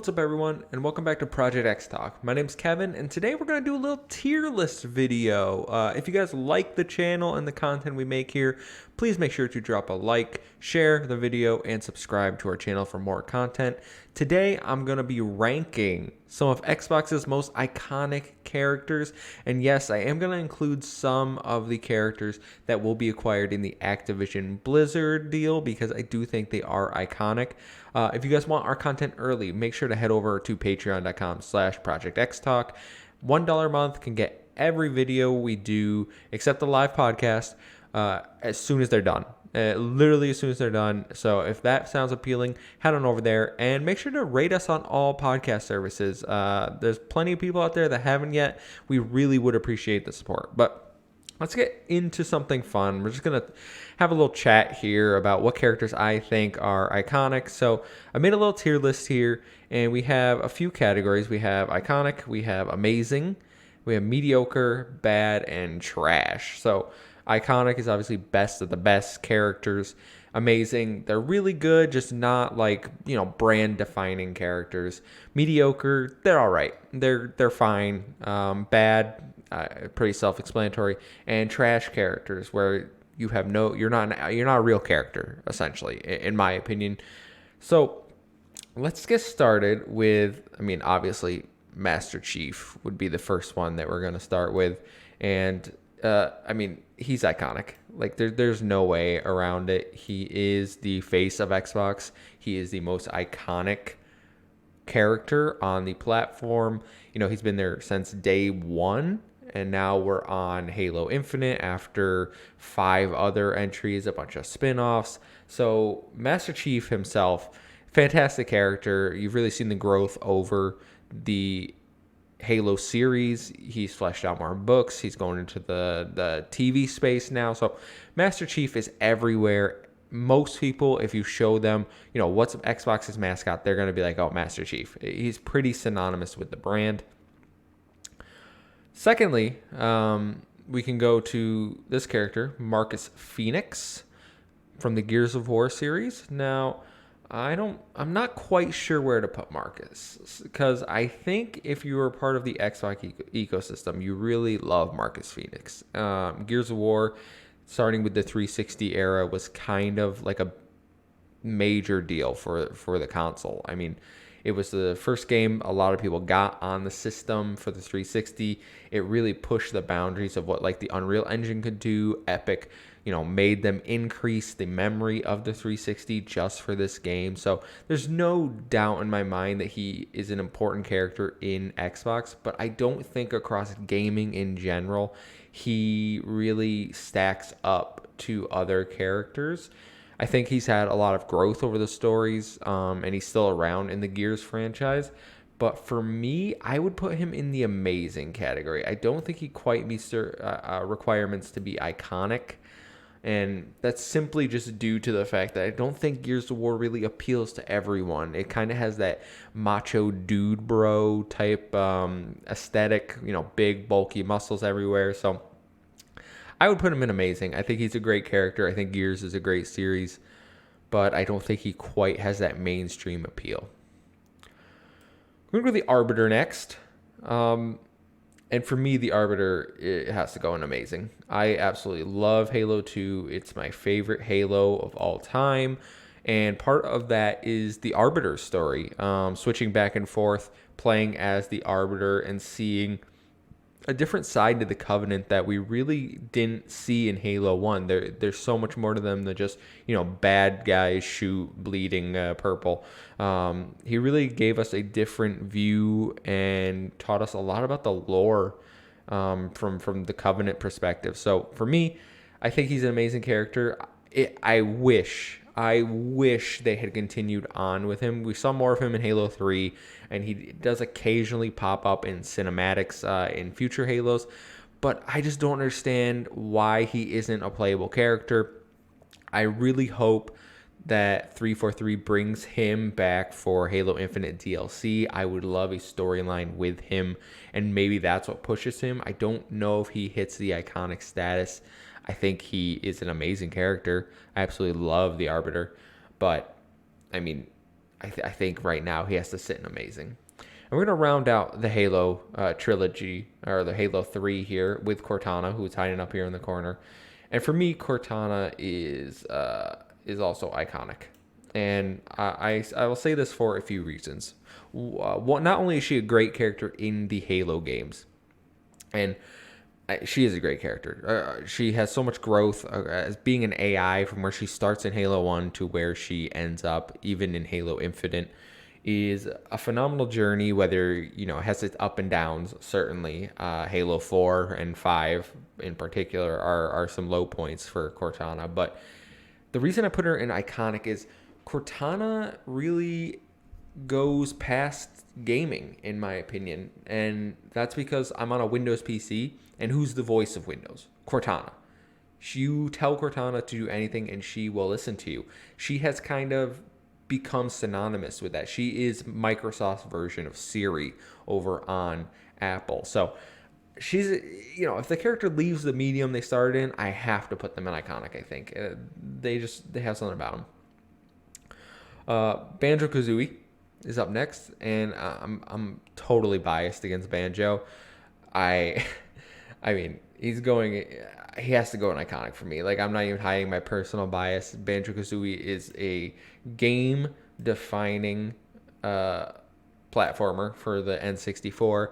What's up everyone, and welcome back to Project X Talk. My name's Kevin, and today we're going to do a little tier list video. If you guys like the channel and the content we make here, please make sure to drop a like, share the video, and subscribe to our channel for more content. Today, I'm going to be ranking some of Xbox's most iconic characters, and yes, I am going to include some of the characters that will be acquired in the Activision Blizzard deal because I do think they are iconic. If you guys want our content early, make sure to head over to patreon.com/projectxtalk. $1 a month can get every video we do except the live podcast as soon as they're done. Literally as soon as they're done. So if that sounds appealing, head on over there and make sure to rate us on all podcast services. There's plenty of people out there that haven't yet. We really would appreciate the support. But let's get into something fun. We're just going to have a little chat here about what characters I think are iconic. So I made a little tier list here, and we have a few categories. We have iconic, we have amazing, we have mediocre, bad, and trash. So iconic is obviously best of the best characters. Amazing, they're really good, just not like, brand defining characters. Mediocre, they're all right. They're fine. Bad, pretty self-explanatory. And trash characters where you have you're not a real character, essentially, in my opinion. So let's get started with, obviously Master Chief would be the first one that we're going to start with. And he's iconic. Like there's no way around it. He is the face of Xbox. He is the most iconic character on the platform. He's been there since day one, and now we're on Halo Infinite after 5 other entries, a bunch of spin-offs. So Master Chief himself, fantastic character. You've really seen the growth over the Halo series. He's fleshed out more in books. He's going into the TV space now. So Master Chief is everywhere. Most people, if you show them, what's Xbox's mascot, they're going to be like, oh, Master Chief. He's pretty synonymous with the brand. Secondly, we can go to this character, Marcus Phoenix, from the Gears of War series. Now, I'm not quite sure where to put Marcus, because I think if you were part of the Xbox ecosystem, you really love Marcus Phoenix. Gears of War, starting with the 360 era, was kind of like a major deal for the console. It was the first game a lot of people got on the system for the 360. It really pushed the boundaries of what like the Unreal Engine could do. Epic, made them increase the memory of the 360 just for this game. So there's no doubt in my mind that he is an important character in Xbox, but I don't think across gaming in general, he really stacks up to other characters. I think he's had a lot of growth over the stories, and he's still around in the Gears franchise. But for me, I would put him in the amazing category. I don't think he quite meets the requirements to be iconic. And that's simply just due to the fact that I don't think Gears of War really appeals to everyone. It kind of has that macho dude bro type aesthetic, big, bulky muscles everywhere. So I would put him in amazing. I think he's a great character. I think Gears is a great series, but I don't think he quite has that mainstream appeal. We're going to go to the Arbiter next. And for me, the Arbiter, it has to go in amazing. I absolutely love Halo 2. It's my favorite Halo of all time. And part of that is the Arbiter story. Switching back and forth, playing as the Arbiter and seeing a different side to the Covenant that we really didn't see in Halo 1. There's so much more to them than just, bad guys shoot bleeding purple. He really gave us a different view and taught us a lot about the lore from the Covenant perspective. So for me, I think he's an amazing character. I wish they had continued on with him. We saw more of him in Halo 3, and he does occasionally pop up in cinematics in future Halos, but I just don't understand why he isn't a playable character. I really hope that 343 brings him back for Halo Infinite DLC. I would love a storyline with him, and maybe that's what pushes him. I don't know if he hits the iconic status. I think he is an amazing character. I absolutely love the Arbiter. But, I think right now he has to sit in amazing. And we're going to round out the Halo trilogy, or the Halo 3 here, with Cortana, who's hiding up here in the corner. And for me, Cortana is also iconic. And I will say this for a few reasons. Not only is she a great character in the Halo games, and she is a great character. She has so much growth as being an AI from where she starts in Halo 1 to where she ends up, even in Halo Infinite, is a phenomenal journey, whether, it has its up and downs, certainly. Halo 4 and 5 in particular are some low points for Cortana. But the reason I put her in iconic is Cortana really goes past gaming, in my opinion. And that's because I'm on a Windows PC, and who's the voice of Windows? Cortana. You tell Cortana to do anything, and she will listen to you. She has kind of become synonymous with that. She is Microsoft's version of Siri over on Apple. So she's, if the character leaves the medium they started in, I have to put them in iconic, I think. They have something about them. BanjoKazooie is up next, and I'm totally biased against Banjo. I mean, he has to go in iconic for me. Like, I'm not even hiding my personal bias. BanjoKazooie is a game-defining platformer for the N64.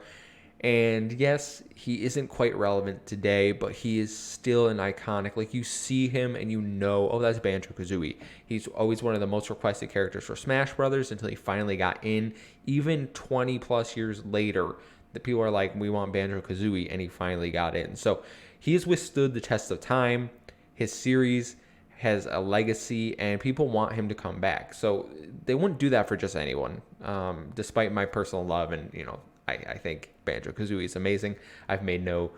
And yes, he isn't quite relevant today, but he is still an iconic. Like, you see him and oh, that's BanjoKazooie. He's always one of the most requested characters for Smash Brothers until he finally got in. Even 20 plus years later, the people are like, we want BanjoKazooie, and he finally got in. So he has withstood the test of time. His series has a legacy, and people want him to come back. So they wouldn't do that for just anyone, despite my personal love. And, I think BanjoKazooie is amazing. I've made no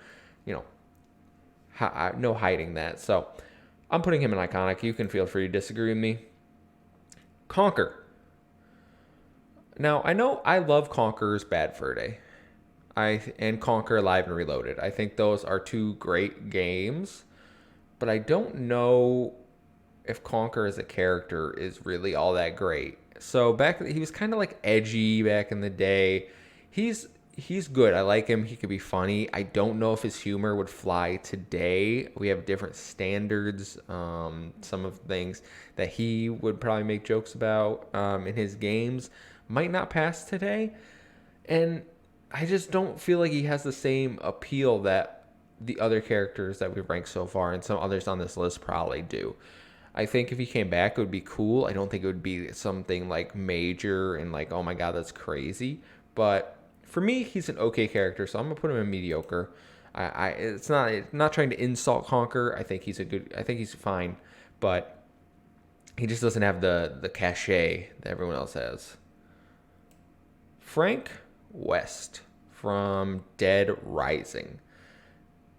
hiding that. So I'm putting him in iconic. You can feel free to disagree with me. Conquer. Now, I know I love Conqueror's Bad Fur Day. And Conquer Live and Reloaded. I think those are two great games, but I don't know if Conquer as a character is really all that great. So he was kind of like edgy back in the day. He's good. I like him. He could be funny. I don't know if his humor would fly today. We have different standards. Some of the things that he would probably make jokes about in his games might not pass today. And I just don't feel like he has the same appeal that the other characters that we've ranked so far and some others on this list probably do. I think if he came back, it would be cool. I don't think it would be something like major and like, oh my God, that's crazy. But for me, he's an okay character, so I'm gonna put him in mediocre. It's not trying to insult Conquer. I think he's fine, but he just doesn't have the cachet that everyone else has. Frank West from Dead Rising.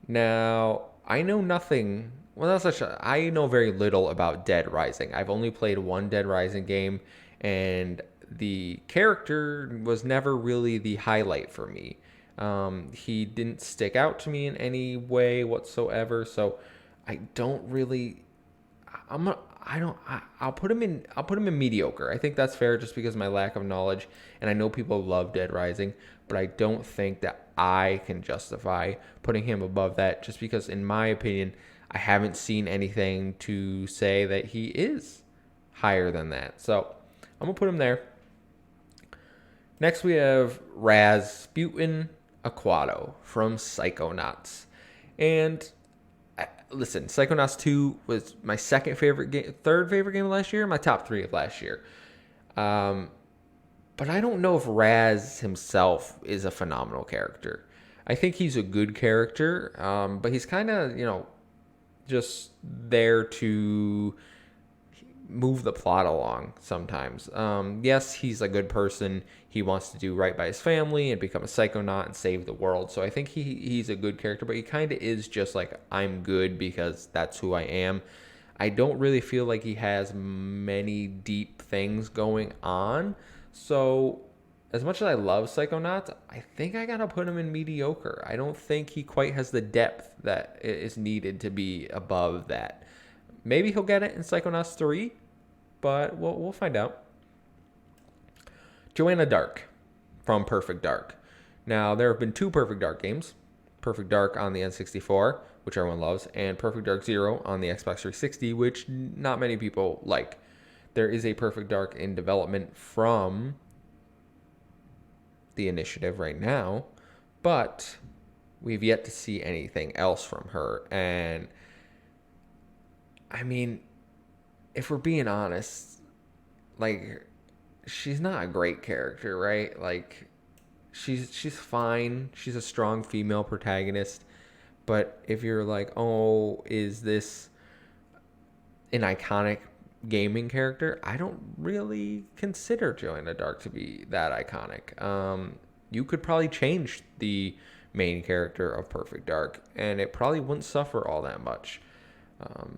Now, I know nothing. Well, I know very little about Dead Rising. I've only played one Dead Rising game, and the character was never really the highlight for me. He didn't stick out to me in any way whatsoever. So I don't really. I'll put him in mediocre. I think that's fair just because of my lack of knowledge, and I know people love Dead Rising, but I don't think that I can justify putting him above that just because, in my opinion, I haven't seen anything to say that he is higher than that. So I'm gonna put him there. Next we have Rasputin Aquato from Psychonauts. And listen, Psychonauts 2 was my third favorite game of last year, my top 3 of last year. But I don't know if Raz himself is a phenomenal character. I think he's a good character, but he's kind of, just there to move the plot along sometimes. Yes, he's a good person. He wants to do right by his family and become a psychonaut and save the world. So I think he's a good character, but he kind of is just like, I'm good because that's who I am. I don't really feel like he has many deep things going on. So as much as I love Psychonauts, I think I gotta put him in mediocre. I don't think he quite has the depth that is needed to be above that. Maybe he'll get it in Psychonauts 3, but we'll find out. Joanna Dark from Perfect Dark. Now, there have been 2 Perfect Dark games. Perfect Dark on the N64, which everyone loves, and Perfect Dark Zero on the Xbox 360, which not many people like. There is a Perfect Dark in development from the initiative right now, but we've yet to see anything else from her. And I mean, if we're being honest, like, she's not a great character, right? Like, she's fine. She's a strong female protagonist. But if you're like, oh, is this an iconic gaming character? I don't really consider Joanna Dark to be that iconic. You could probably change the main character of Perfect Dark, and it probably wouldn't suffer all that much.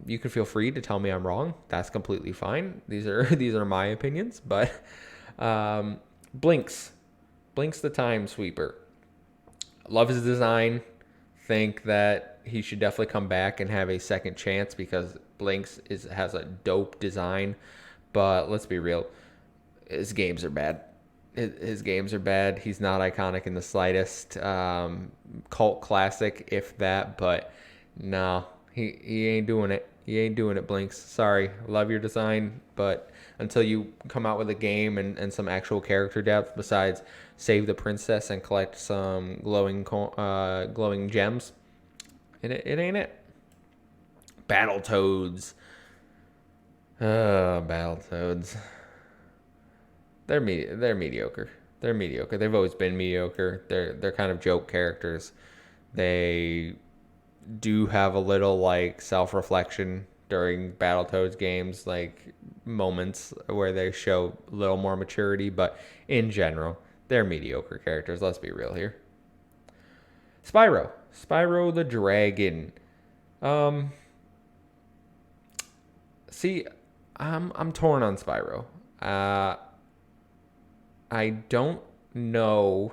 You can feel free to tell me I'm wrong. That's completely fine. These are my opinions. But Blinks the Time Sweeper. Love his design. Think that he should definitely come back and have a second chance because Blinks has a dope design. But let's be real, his games are bad. His games are bad. He's not iconic in the slightest. Cult classic, if that. But no, he ain't doing it. He ain't doing it, Blinks. Sorry. Love your design, but until you come out with a game and some actual character depth besides save the princess and collect some glowing gems, it ain't it. Battletoads. Battletoads. They're mediocre. They're mediocre. They've always been mediocre. They're kind of joke characters. They do have a little like self-reflection during Battletoads games, like moments where they show a little more maturity, but in general, they're mediocre characters. Let's be real here. Spyro the Dragon. See, I'm torn on Spyro. I don't know.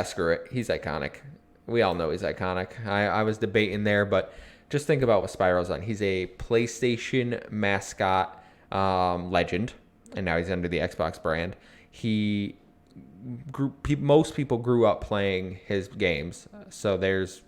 Screw it. He's iconic. We all know he's iconic. I was debating there, but just think about what Spyro's on. He's a PlayStation mascot legend, and now he's under the Xbox brand. Most people grew up playing his games, so there's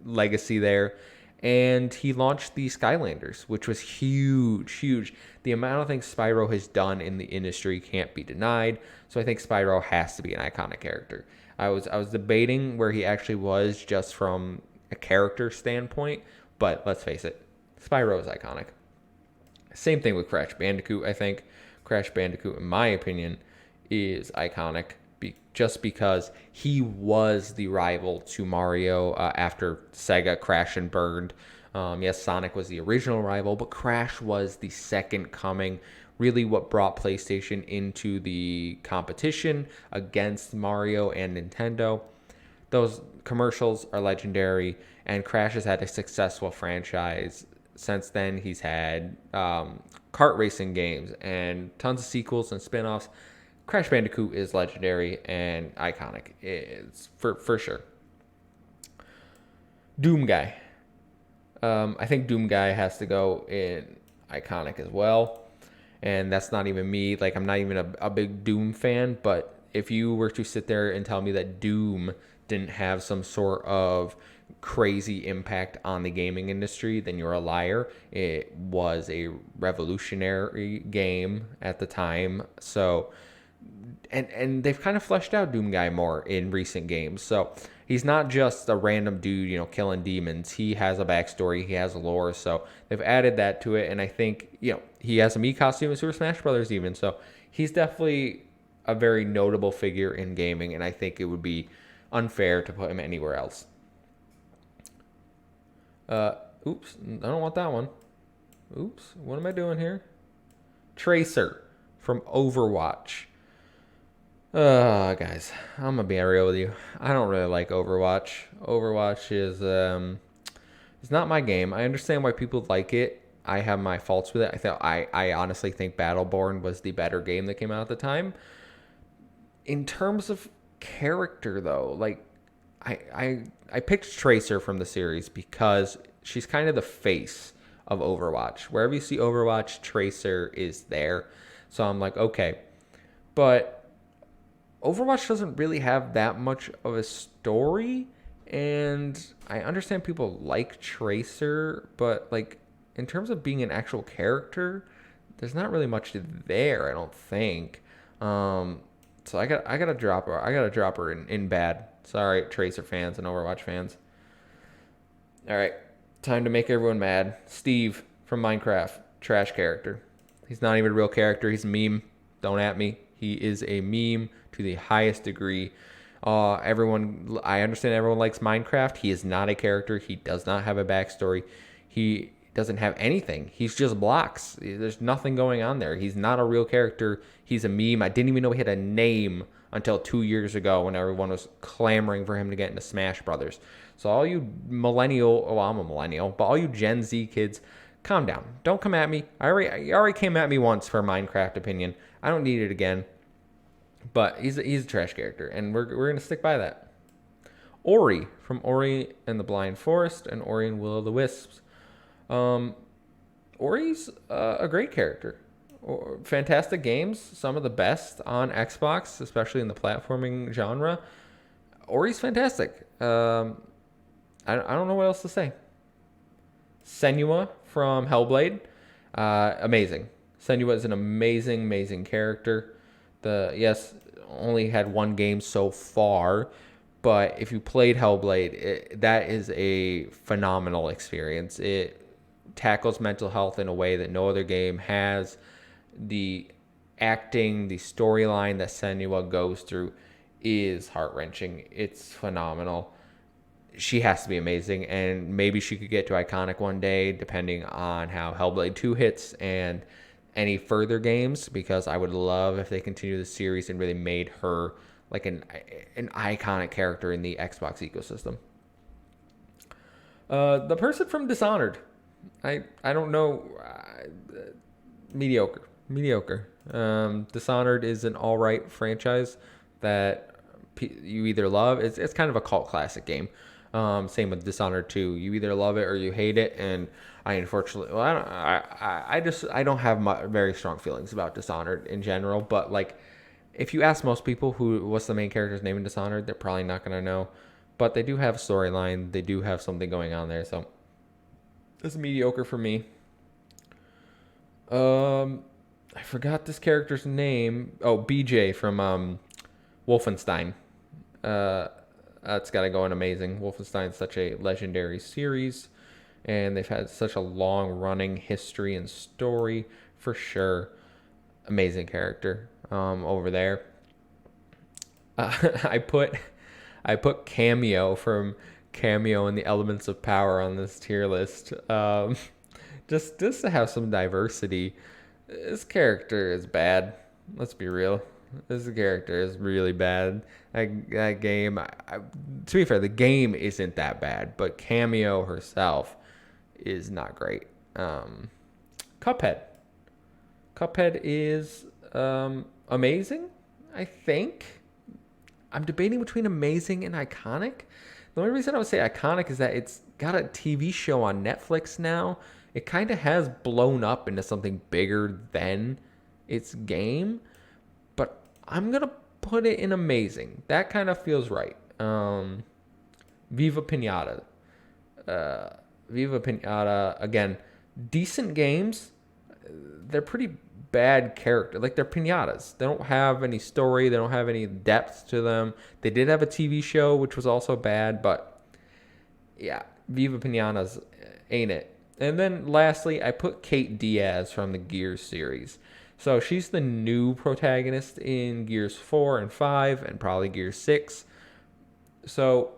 legacy there. And he launched the Skylanders, which was huge. The amount of things Spyro has done in the industry can't be denied. So I think Spyro has to be an iconic character. I was debating where he actually was just from a character standpoint, but let's face it, Spyro is iconic. Same thing with Crash Bandicoot, I think. Crash Bandicoot, in my opinion, is iconic just because he was the rival to Mario after Sega crashed and burned. Yes, Sonic was the original rival, but Crash was the second coming. Really what brought PlayStation into the competition against Mario and Nintendo. Those commercials are legendary, and Crash has had a successful franchise. Since then, he's had kart racing games and tons of sequels and spin-offs. Crash Bandicoot is legendary and iconic. It's for sure. Doomguy. I think Doomguy has to go in iconic as well. And that's not even me. Like, I'm not even a big Doom fan. But if you were to sit there and tell me that Doom didn't have some sort of crazy impact on the gaming industry, then you're a liar. It was a revolutionary game at the time. So... And they've kind of fleshed out Doomguy more in recent games. So he's not just a random dude, killing demons. He has a backstory. He has a lore. So they've added that to it. And I think, he has a Mii costume in Super Smash Brothers even. So he's definitely a very notable figure in gaming. And I think it would be unfair to put him anywhere else. Oops. I don't want that one. Oops. What am I doing here? Tracer from Overwatch. Guys, I'm gonna be real with you. I don't really like Overwatch. Overwatch is it's not my game. I understand why people like it. I have my faults with it. I honestly think Battleborn was the better game that came out at the time. In terms of character, though, like I picked Tracer from the series because she's kind of the face of Overwatch. Wherever you see Overwatch, Tracer is there. So I'm like, okay. But Overwatch doesn't really have that much of a story, and I understand people like Tracer, but like in terms of being an actual character, there's not really much there, I don't think. So I gotta drop her. I gotta drop her in bad. Sorry, Tracer fans and Overwatch fans. All right, time to make everyone mad. Steve from Minecraft, trash character. He's not even a real character. He's a meme. Don't at me. He is a meme to the highest degree. I understand everyone likes Minecraft. He is not a character. He does not have a backstory. He doesn't have anything. He's just blocks. There's nothing going on there. He's not a real character. He's a meme. I didn't even know he had a name until 2 years ago when everyone was clamoring for him to get into Smash Brothers. So all you millennial, oh, I'm a millennial, but all you Gen Z kids, calm down. Don't come at me. You already came at me once for a Minecraft opinion. I don't need it again. But he's a trash character, and we're going to stick by that. Ori from Ori and the Blind Forest and Ori and Will of the Wisps. Ori's a great character. Fantastic games, some of the best on Xbox, especially in the platforming genre. Ori's fantastic. I don't know what else to say. Senua from Hellblade, amazing. Senua is an amazing character. Yes, only had one game so far, but if you played Hellblade, that is a phenomenal experience. It tackles mental health in a way that no other game has. The acting, the storyline that Senua goes through is heart-wrenching. It's phenomenal. She has to be amazing, and maybe she could get to Iconic one day, depending on how Hellblade 2 hits and any further games, because I would love if they continue the series and really made her like an iconic character in the Xbox ecosystem. The person from Dishonored, I don't know, mediocre. Dishonored is an all right franchise that you either love. It's kind of a cult classic game. Same with Dishonored 2. You either love it or you hate it, and I unfortunately, well, I don't have very strong feelings about Dishonored in general. But like, if you ask most people what's the main character's name in Dishonored, they're probably not gonna know. But they do have a storyline. They do have something going on there. So it's mediocre for me. I forgot this character's name. Oh, BJ from Wolfenstein. That's got to go in amazing. Wolfenstein's such a legendary series, and they've had such a long-running history and story for sure. Amazing character over there. I put Cameo from Cameo and the Elements of Power on this tier list. Just to have some diversity. This character is bad. Let's be real. This character is really bad. That game, to be fair, the game isn't that bad, but Cameo herself is not great. Cuphead. Cuphead is amazing, I think. I'm debating between amazing and iconic. The only reason I would say iconic is that it's got a TV show on Netflix now. It kind of has blown up into something bigger than its game, but I'm going to put it in amazing. That kind of feels right. Viva Pinata. Viva Pinata, again, decent games. They're pretty bad character. Like, they're pinatas. They don't have any story. They don't have any depth to them. They did have a TV show, which was also bad, but yeah, Viva Pinatas ain't it. And then lastly, I put Kate Diaz from the Gears series. So she's the new protagonist in Gears 4 and 5 and probably Gears 6. So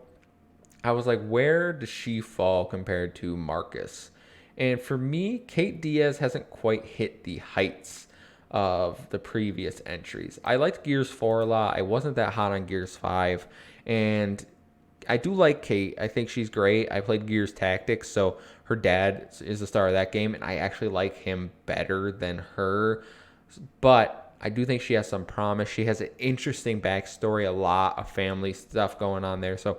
I was like, where does she fall compared to Marcus? And for me, Kate Diaz hasn't quite hit the heights of the previous entries. I liked Gears 4 a lot. I wasn't that hot on Gears 5. And I do like Kate. I think she's great. I played Gears Tactics, so her dad is the star of that game, and I actually like him better than her. But I do think she has some promise. She has an interesting backstory, a lot of family stuff going on there. So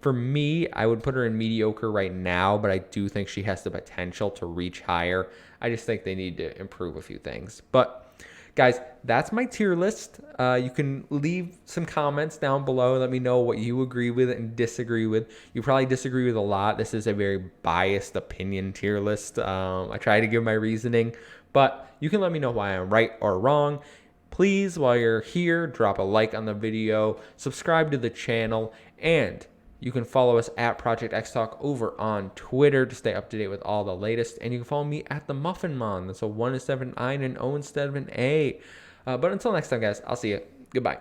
for me, I would put her in mediocre right now, but I do think she has the potential to reach higher. I just think they need to improve a few things. But Guys, that's my tier list. You can leave some comments down below. Let me know what you agree with and disagree with. You probably disagree with a lot. This is a very biased opinion tier list. I try to give my reasoning, but you can let me know why I'm right or wrong. Please, while you're here, drop a like on the video, subscribe to the channel, and you can follow us at Project X Talk over on Twitter to stay up to date with all the latest. And you can follow me at the Muffin Mon. That's a 1 instead of an I and an O instead of an A. But until next time, guys, I'll see you. Goodbye.